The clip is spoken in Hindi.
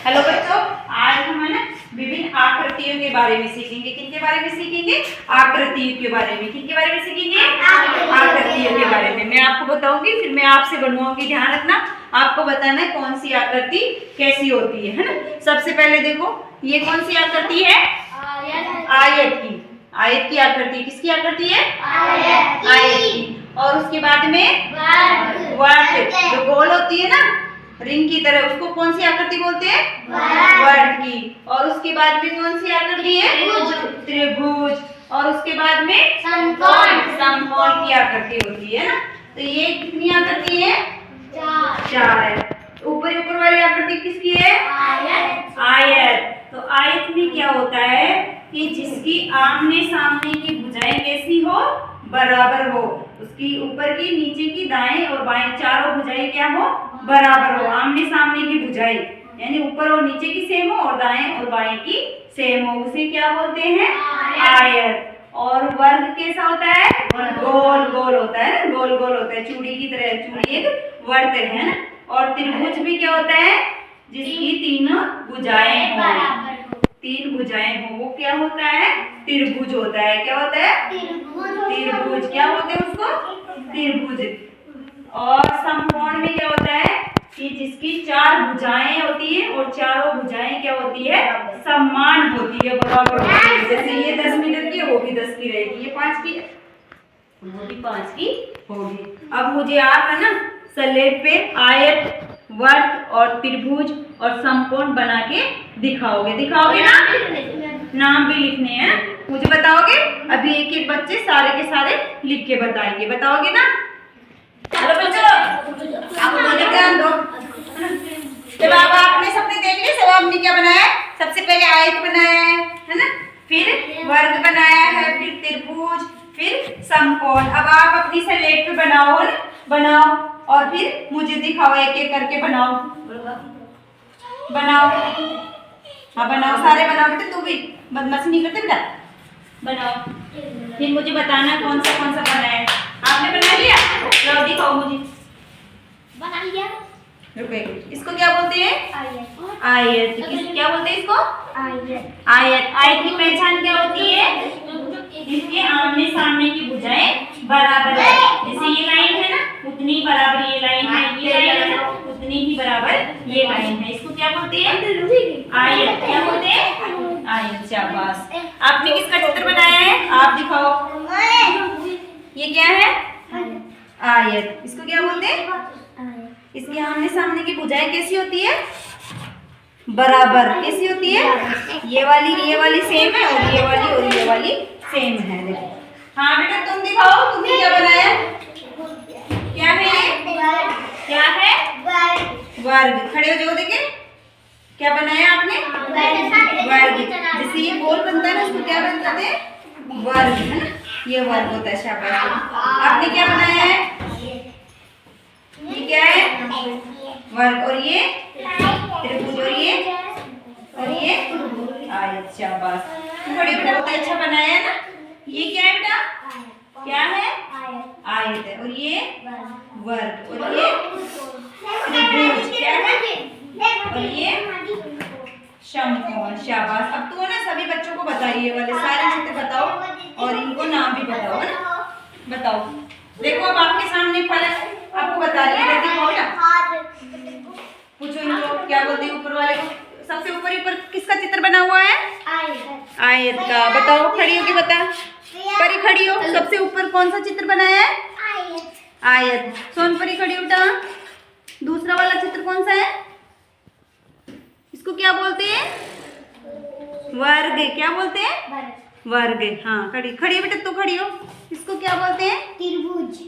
हेलो बच्चों, आज हम है ना विभिन्न आकृतियों के बारे में सीखेंगे। किनके बारे में सीखेंगे? आकृतियों के बारे में। किनके बारे में सीखेंगे? आकृतियों के बारे में। मैं आपको बताऊंगी, फिर मैं आपसे बनवाऊंगी। ध्यान रखना, आपको बताना है कौन सी आकृति कैसी होती है ना। सबसे पहले देखो, ये कौन सी आकृति है? आयत की। आयत की आकृति। किसकी आकृति है? आयत की। और उसके बाद में वर्त, जो गोल होती है ना रिंग की तरह, उसको कौन सी आकृति बोलते हैं? वर्त की। और उसके बाद में कौन सी आकृति है? त्रिभुज। और उसके बाद में समकोण की आकृति होती है ना। तो ये कितनी आकृति है? चार है। ऊपर वाली आकृति किसकी है? आयत। तो आयत में क्या होता है कि जिसकी आमने सामने की भुजाएं कैसी हो? बराबर हो। उसकी ऊपर की, नीचे की, दाएं और बाएं चारों भुजाएं क्या हो? बराबर हो। आमने सामने की भुजाएं यानी ऊपर और नीचे की सेम हो और दाएं और बाएं की सेम हो, उसे क्या बोलते हैं? आयत। और वर्ग कैसा होता है? गोल गोल होता है ना, गोल गोल होता है, चूड़ी की तरह। चूड़ी एक वर्त है ना। और त्रिभुज भी क्या होता है? जिसकी तीन भुजाएं हो, तीन भुजाएं हो, वो क्या होता है? त्रिभुज होता है। क्या होता है? त्रिभुज। क्या बोलते हैं उसको? त्रिभुज। और समकोण में क्या होता है कि जिसकी चार भुजाएं होती है और चारों भुजाएं क्या होती है? समान होती है, बराबर होती है। जैसे ये 10 मीटर की, वो भी 10 की रहेगी, ये 5 की, वो भी 5 की होगी। अब मुझे आप है ना स्लेट पे आयत, वर्त और त्रिभुज और समकोण बना के दिखाओगे ना? नाम भी लिखने हैं, मुझे बताओगे? अभी एक एक बच्चे सारे के सारे लिख के बताएंगे, बताओगे ना? हेलो बच्चों, आप मुझे ध्यान दो। जब आपने सबने देख लिया, सब आपने क्या बनाया है? सबसे पहले आयत बनाया है ना, फिर वर्ग बनाया है, फिर त्रिभुज, फिर समकोण। अब आप अपनी स्लेट पे बनाओ ना, बनाओ और फिर मुझे दिखाओ, एक एक करके बनाओ। हाँ बनाओ, सारे बनाओ बेटा। तू भी बदमाशी नहीं करते बेटा, बनाओ। फिर मुझे बताना कौन सा बनाया है। आपने बना लिया? लो दिखाओ मुझे। बना लिया। रुको, इसको क्या बोलते हैं? आयत। क्या बोलते हैं इसको? आयत। आयत की पहचान क्या होती है? इसके आमने सामने की भुजाएं बराबर है। जैसे ये लाइन है ना, उतनी बराबर ये लाइन है, ये लाइन है ना, उतनी ही बराबर ये लाइन है। इसको क्या बोलते हैं? आयत। क्या बोलते हैं? आयत। शाबाश। आपने किसका चित्र बनाया है? आप दिखाओ। ये क्या है? आयत। इसको क्या बोलते हैं? इसके आमने सामने की भुजाएं कैसी होती है? बराबर। कैसी होती है? ये वाली सेम है और ये वाली सेम है। देखो। हाँ बेटा तुम दिखाओ, तुमने क्या बनाया? क्या है ये? क्या है? वर्ग। खड़े हो जाओ, देखे क्या बनाया आपने? वर्ग। जैसे ये गोल बनता है ना, उसको क्या बनता है? वर्ग, है ना, ये वर्ग होता है। शाबाश। आपने क्या बनाया है? ये क्या है? वर्ग। और ये त्रिभुज, और ये आयत। शाबाश, बड़े बेटा, बहुत अच्छा बनाया है ना। ये क्या है बेटा? क्या है? आयत है। और ये वर्ग, और ये त्रिभुज। क्या है? और ये समकोण। शाबाश। अब तो ना सभी बच्चों को बताइए, वाले सारे चित्र बताओ और इनको नाम भी बताओ, है ना। बताओ। देखो अब आपके सामने फलक आपको बता रही है, देखो ना, पूछो इनको क्या बोलते हैं ऊपर वाले को। सबसे ऊपर किसका चित्र बना हुआ है? आयत का। बताओ, खड़ी होके बता। परी खड़ी हो। सबसे ऊपर कौन सा चित्र बनाया है? आयत। सोनपरी खड़ी हो बेटा। दूसरा वाला चित्र कौन सा है? इसको क्या बोलते हैं? वर्ग। क्या बोलते हैं? वर्ग। हाँ खड़ी हो बेटा, तो खड़ी हो। इसको क्या बोलते हैं? त्रिभुज।